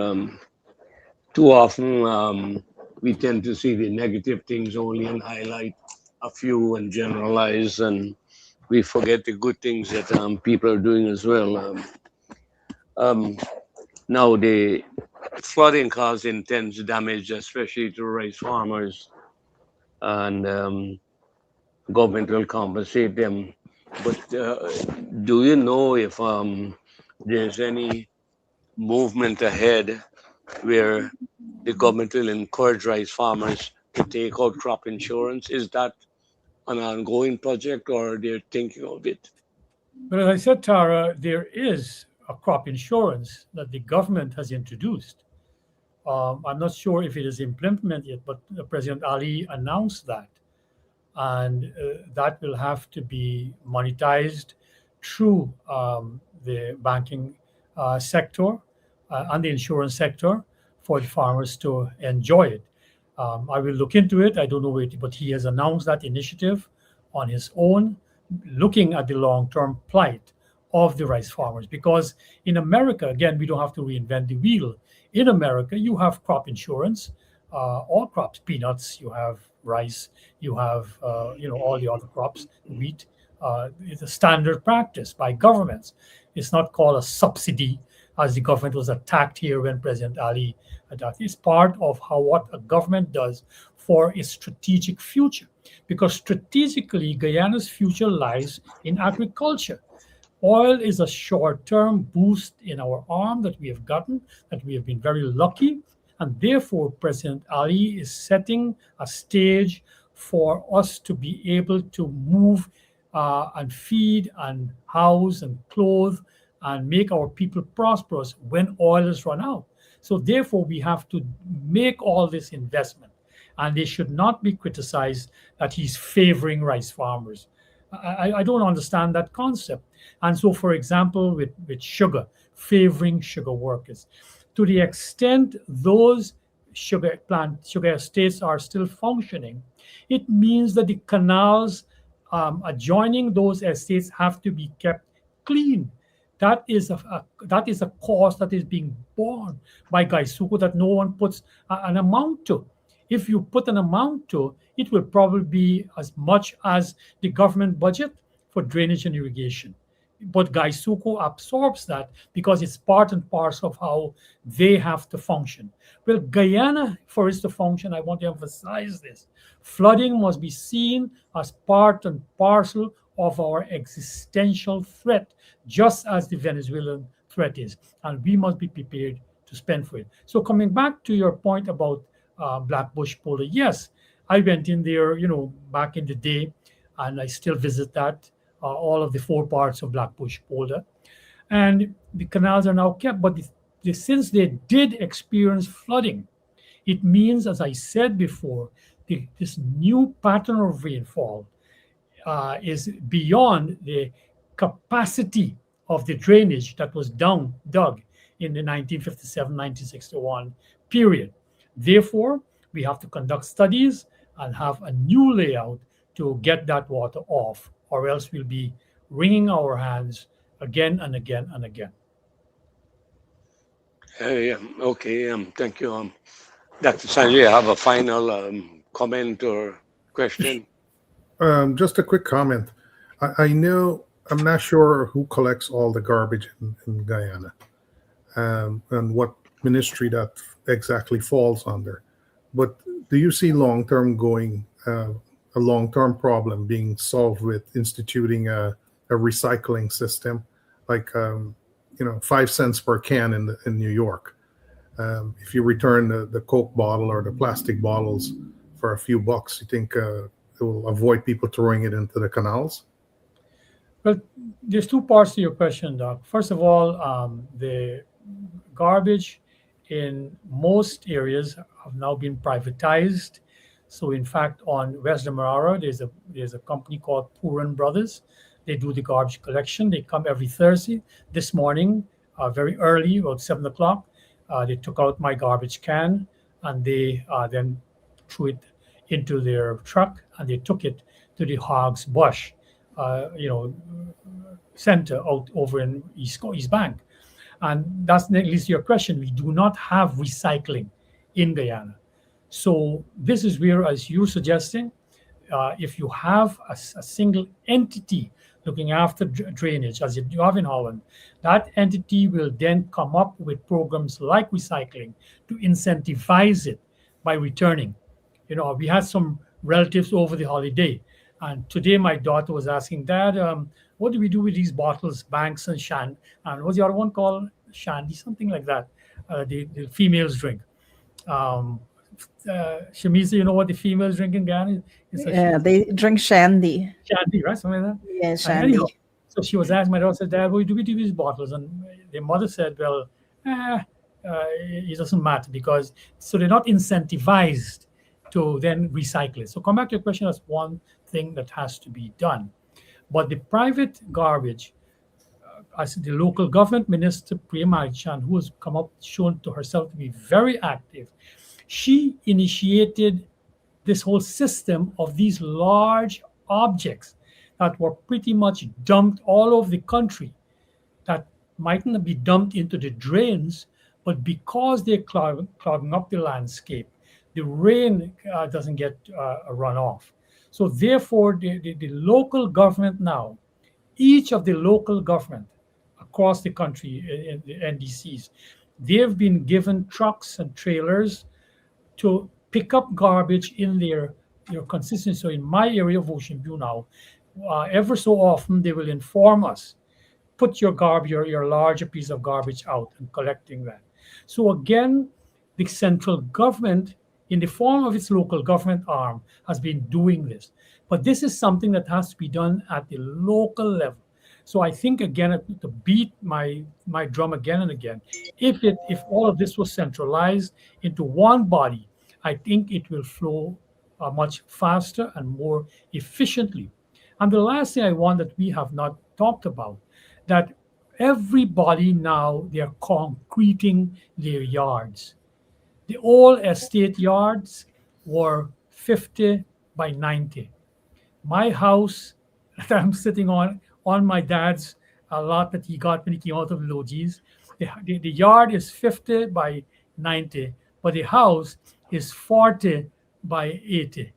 Too often we tend to see the negative things only and highlight a few and generalize, and we forget the good things that people are doing as well. Now the flooding caused intense damage, especially to rice farmers, and government will compensate them. But do you know if there's any movement ahead where the government will encourage rice farmers to take out crop insurance. Is that an ongoing project or they're thinking of it? But as I said, Tara, there is a crop insurance that the government has introduced. I'm not sure if it is implemented yet, but President Ali announced that. And that will have to be monetized through the banking sector and the insurance sector for the farmers to enjoy it. I will look into it. I don't know it, but he has announced that initiative on his own, looking at the long-term plight of the rice farmers. Because in America, again, we don't have to reinvent the wheel. In America, you have crop insurance, all crops, peanuts, you have rice, you have all the other crops, wheat. It's a standard practice by governments. It's not called a subsidy, as the government was attacked here when President Ali attacked. It's part of what a government does for its strategic future, because strategically, Guyana's future lies in agriculture. Oil is a short-term boost in our arm that we have gotten, that we have been very lucky, and therefore President Ali is setting a stage for us to be able to move and feed and house and clothe and make our people prosperous when oil is run out. So therefore we have to make all this investment, and they should not be criticized that he's favoring rice farmers. I don't understand that concept. And so, for example, with sugar, favoring sugar workers, to the extent those sugar estates are still functioning, it means that the canals adjoining those estates have to be kept clean. That is a cost that is being borne by Gaisuku that no one puts an amount to. If you put an amount to, it will probably be as much as the government budget for drainage and irrigation. But Gaisuku absorbs that because it's part and parcel of how they have to function. Well, Guyana, for it to function, I want to emphasize this. Flooding must be seen as part and parcel of our existential threat, just as the Venezuelan threat is. And we must be prepared to spend for it. So coming back to your point about Black Bush Polder, yes, I went in there, back in the day, and I still visit that, all of the 4 parts of Black Bush Polder. And the canals are now kept, but since they did experience flooding, it means, as I said before, this new pattern of rainfall is beyond the capacity of the drainage that was dug in the 1957-1961 period. Therefore, we have to conduct studies and have a new layout to get that water off, or else we'll be wringing our hands again and again and again. Yeah, okay, thank you. Dr. Sanjay, I have a final comment or question. Just a quick comment. I know, I'm not sure who collects all the garbage in Guyana, and what ministry that exactly falls under. But do you see long-term a long-term problem being solved with instituting a recycling system, like 5 cents per can in New York? If you return the Coke bottle or the plastic bottles for a few bucks, you think it will avoid people throwing it into the canals? Well, there's 2 parts to your question, Doc. First of all, the garbage in most areas have now been privatized. So in fact, on West Demerara, there's a company called Puran Brothers. They do the garbage collection. They come every Thursday. This morning, very early, about 7 o'clock, they took out my garbage can, and they then threw it into their truck, and they took it to the Hogs Bush, center out over in East Bank. And that's at least your question. We do not have recycling in Guyana. So this is where, as you're suggesting, if you have a single entity looking after drainage, as you have in Holland, that entity will then come up with programs like recycling to incentivize it by returning. We had some relatives over the holiday, and today my daughter was asking, Dad, what do we do with these bottles, Banks and Shan? And what's the other one called? Shandy, something like that. The females drink. Shamisa, you know what the females drink in Ghana? It's a Yeah, they drink shandy. shandy, right? Something like that. Yeah, Anyhow, shandy. so she was asking, my daughter said, Dad, what do we do with these bottles? And the mother said, well, it doesn't matter because so they're not incentivized to then recycle it. So come back to your question, that's one thing that has to be done. But the private garbage, as the local government minister Priya Marichan, who has come up shown to herself to be very active, she initiated this whole system of these large objects that were pretty much dumped all over the country that mightn't be dumped into the drains, but because they're clogging up the landscape, the rain doesn't get a runoff. So therefore, the local government now, each of the local government across the country in the NDCs, they've been given trucks and trailers to pick up garbage in their consistency. So in my area of Ocean View now, ever so often they will inform us, put your garbage, your larger piece of garbage out and collecting that. So again, the central government, in the form of its local government arm, has been doing this. But this is something that has to be done at the local level. So I think again to beat my drum again and again, if all of this was centralized into one body, I think it will flow much faster and more efficiently. And the last thing I want that we have not talked about, that everybody now they are concreting their yards. The old estate yards were 50 by 90. My house that I'm sitting on my dad's lot that he got when he came out of Logis, the yard is 50 by 90, but the house is 40 by 80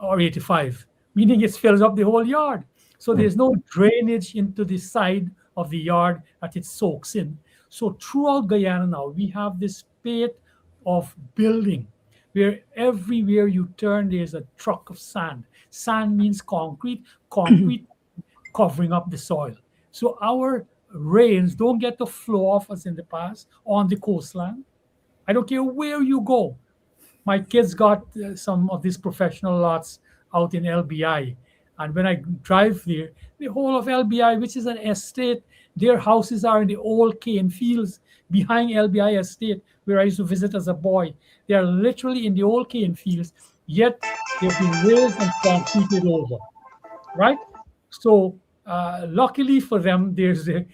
or 85, meaning it fills up the whole yard. So there's no drainage into the side of the yard that it soaks in. So throughout Guyana now, we have this spate of building where everywhere you turn, there's a truck of sand. Sand means concrete, concrete covering up the soil. So our rains don't get to flow off as in the past on the coastline. I don't care where you go. My kids got some of these professional lots out in LBI. And when I drive there, the whole of LBI, which is an estate, their houses are in the old cane fields behind LBI estate, where I used to visit as a boy. They are literally in the old cane fields, yet they've been raised and concreted over, right? So luckily for them, there's the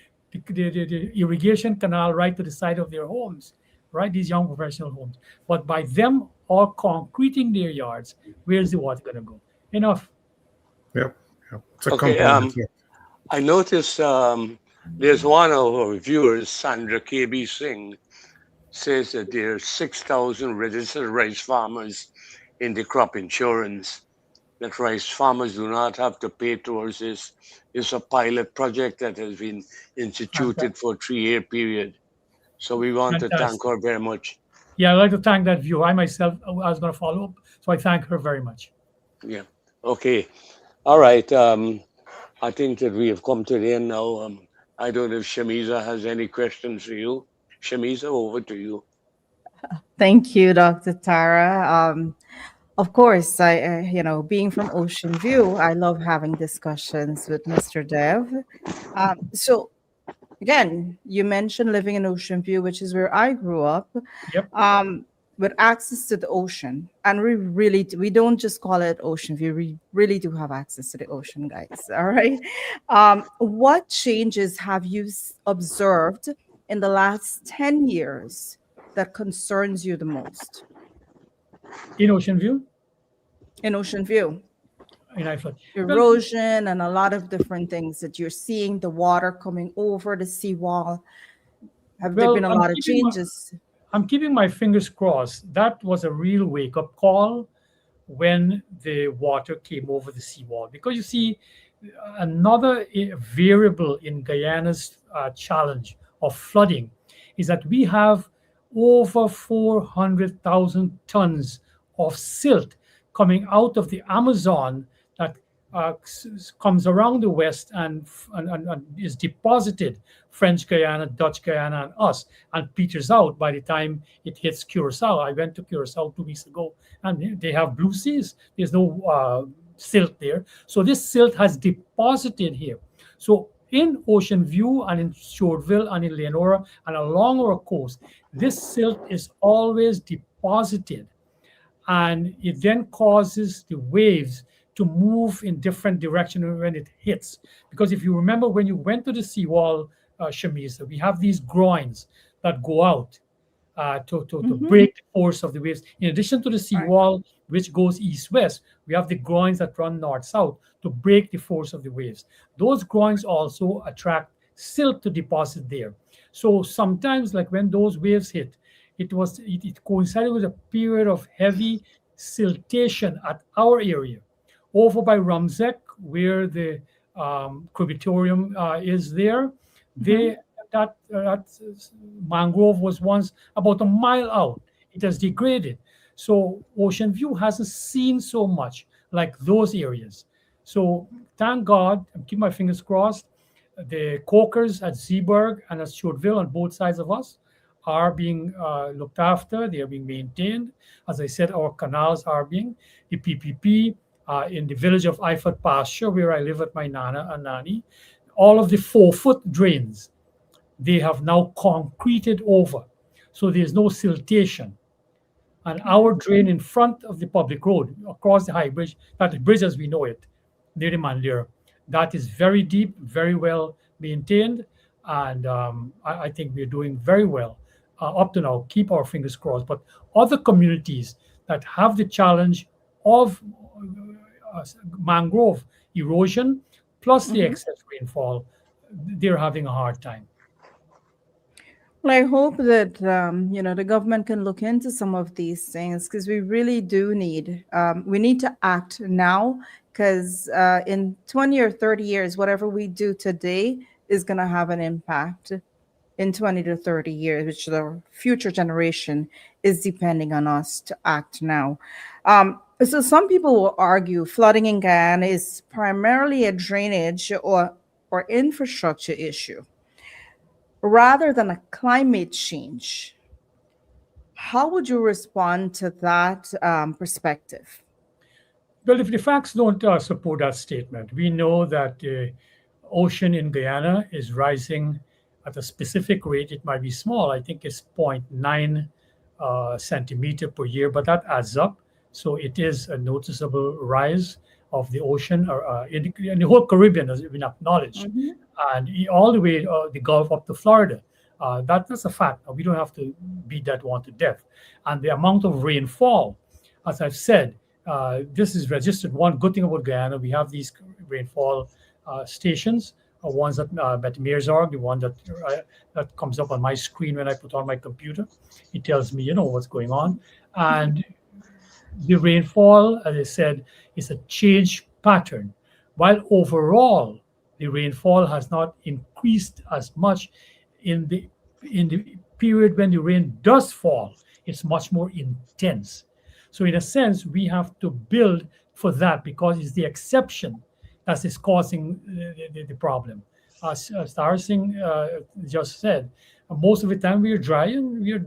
irrigation canal right to the side of their homes, right? These young professional homes. But by them all concreting their yards, where's the water going to go? Enough. Yep. It's a Okay, component. Yeah. I noticed there's one of our viewers, Sandra KB Singh, says that there are 6,000 registered rice farmers in the crop insurance, that rice farmers do not have to pay towards this. It's a pilot project that has been instituted for a 3-year period. So we want to thank her very much. Yeah, I'd like to thank that viewer. I myself, I was going to follow up, so I thank her very much. Yeah. Okay. All right. I think that we have come to the end now. I don't know if Shamisa has any questions for you. Shamisa, over to you. Thank you, Dr. Tara. Of course, being from Ocean View, I love having discussions with Mr. Dev. So, again, you mentioned living in Ocean View, which is where I grew up. Yep. With access to the ocean, and we don't just call it Ocean View. We really do have access to the ocean, guys. All right. What changes have you observed in the last 10 years that concerns you the most? In Ocean View? In Ocean View. In Iflood. Erosion and a lot of different things that you're seeing, the water coming over the seawall. Have there been a lot of changes? I'm keeping my fingers crossed. That was a real wake-up call when the water came over the seawall. Because you see, another variable in Guyana's challenge of flooding is that we have over 400,000 tons of silt coming out of the Amazon that comes around the west and is deposited French Guyana, Dutch Guyana, and us, and peters out by the time it hits Curacao. I went to Curacao 2 weeks ago, and they have blue seas. There's no silt there. So this silt has deposited here. So in Ocean View and in Shoreville and in Leonora and along our coast, this silt is always deposited, and it then causes the waves to move in different direction when it hits. Because if you remember, when you went to the seawall, Shamisa, we have these groins that go out to break the force of the waves. In addition to the seawall, which goes east-west, we have the groins that run north-south to break the force of the waves. Those groins also attract silt to deposit there. So sometimes, like when those waves hit, it coincided with a period of heavy siltation at our area. Over by Rumzek, where the crematorium is there, that mangrove was once about a mile out. It has degraded. So Ocean View hasn't seen so much like those areas. So thank God, I'm keeping my fingers crossed, the Cokers at Zeeburg and at Shoreville on both sides of us are being looked after. They are being maintained. As I said, our canals are being. The PPP in the village of Ifat Pasture, where I live with my Nana and Nani, all of the 4-foot drains, they have now concreted over. So there's no siltation. And our drain in front of the public road, across the high bridge, that the bridge as we know it, near the Mandira, that is very deep, very well maintained. And I think we're doing very well up to now. Keep our fingers crossed. But other communities that have the challenge of mangrove erosion, plus the excess rainfall, they're having a hard time. Well, I hope that the government can look into some of these things, because we really do need we need to act now, because in 20 or 30 years, whatever we do today is going to have an impact in 20 to 30 years, which the future generation is depending on us to act now. So some people will argue flooding in Guyana is primarily a drainage or infrastructure issue rather than a climate change. How would you respond to that perspective? Well, if the facts don't support that statement, we know that the ocean in Guyana is rising at a specific rate. It might be small. I think it's 0.9 centimeter per year, but that adds up. So it is a noticeable rise of the ocean in the whole Caribbean, has been acknowledged, and all the way the Gulf up to Florida. That's a fact. We don't have to beat that one to death. And the amount of rainfall, as I've said, this is registered. One good thing about Guyana, we have these rainfall stations. Ones at Meersarg, the one that comes up on my screen when I put on my computer. It tells me, what's going on. And the rainfall, as I said, is a change pattern. While overall, the rainfall has not increased as much in the period when the rain does fall, it's much more intense. So in a sense, we have to build for that, because it's the exception that is causing the problem. As Star Singh just said, most of the time we are dry and we are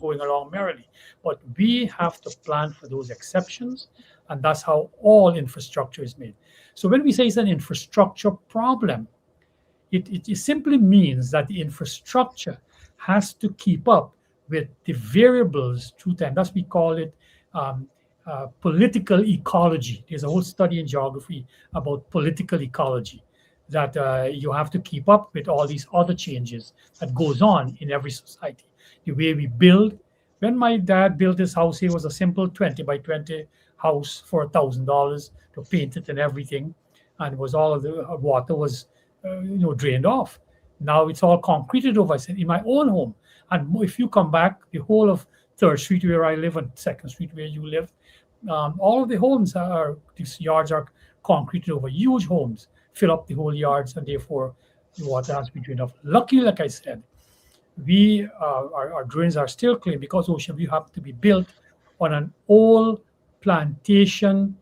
going along merrily. But we have to plan for those exceptions, and that's how all infrastructure is made. So when we say it's an infrastructure problem, it simply means that the infrastructure has to keep up with the variables through time. That's we call it political ecology. There's a whole study in geography about political ecology, that you have to keep up with all these other changes that goes on in every society. The way we build. When my dad built his house, it was a simple 20 by 20 house for $1,000 to paint it and everything, and was all of the water was drained off. Now it's all concreted over. I said, in my own home, and if you come back, the whole of 3rd Street where I live and 2nd Street where you live, all of the homes these yards are concreted over. Huge homes fill up the whole yards, and therefore the water has to be drained off. Luckily, like I said, our drains are still clean, because Ocean View happened to be built on an old plantation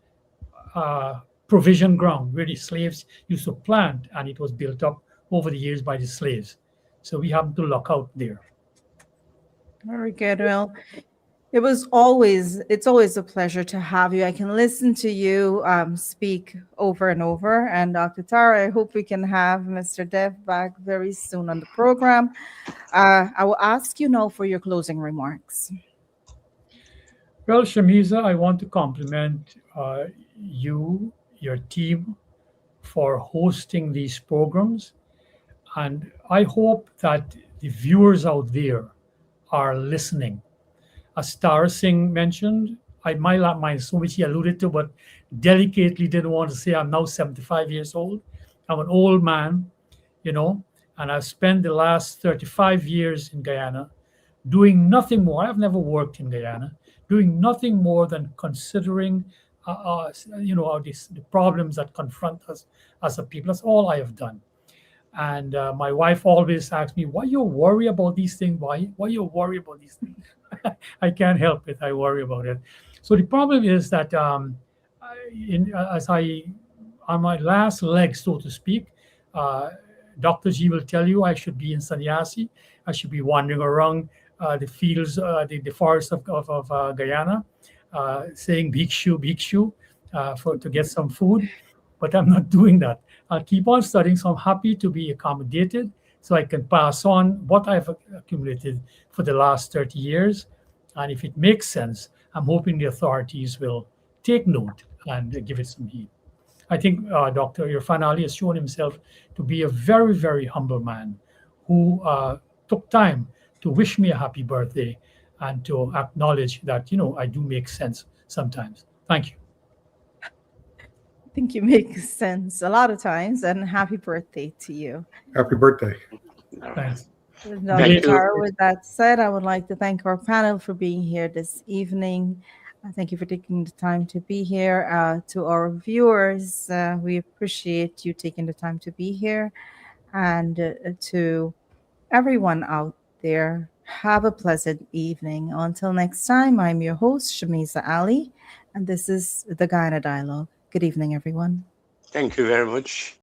provision ground where the slaves used to plant, and it was built up over the years by the slaves. So we happened to luck out there. Very good. Well, it's always a pleasure to have you. I can listen to you speak over and over. And Dr. Tara, I hope we can have Mr. Dev back very soon on the program. I will ask you now for your closing remarks. Well, Shamiza, I want to compliment you, your team, for hosting these programs. And I hope that the viewers out there are listening. As Tara Singh mentioned, I might not mind so which he alluded to, but delicately didn't want to say I'm now 75 years old. I'm an old man, and I've spent the last 35 years in Guyana doing nothing more. I've never worked in Guyana, doing nothing more than considering, the problems that confront us as a people. That's all I have done. And my wife always asks me, why you worry about these things? Why you worry about these things? I can't help it. I worry about it. So the problem is that on my last leg, so to speak, Dr. G will tell you I should be in sannyasi. I should be wandering around the fields, the forests of Guyana, saying bhikshu, bhikshu, to get some food. But I'm not doing that. I'll keep on studying. So I'm happy to be accommodated so I can pass on what I've accumulated for the last 30 years. And if it makes sense, I'm hoping the authorities will take note and give it some heed. I think Dr. Irfan Ali has shown himself to be a very, very humble man who took time to wish me a happy birthday and to acknowledge that, I do make sense sometimes. Thank you. I think you make sense a lot of times, and happy birthday to you. Happy birthday. Thanks. Dr. Tara, with that said, I would like to thank our panel for being here this evening. Thank you for taking the time to be here. To our viewers, we appreciate you taking the time to be here. And to everyone out there, have a pleasant evening. Until next time, I'm your host, Shamiza Ali, and this is the Guyana Dialogue. Good evening, everyone. Thank you very much.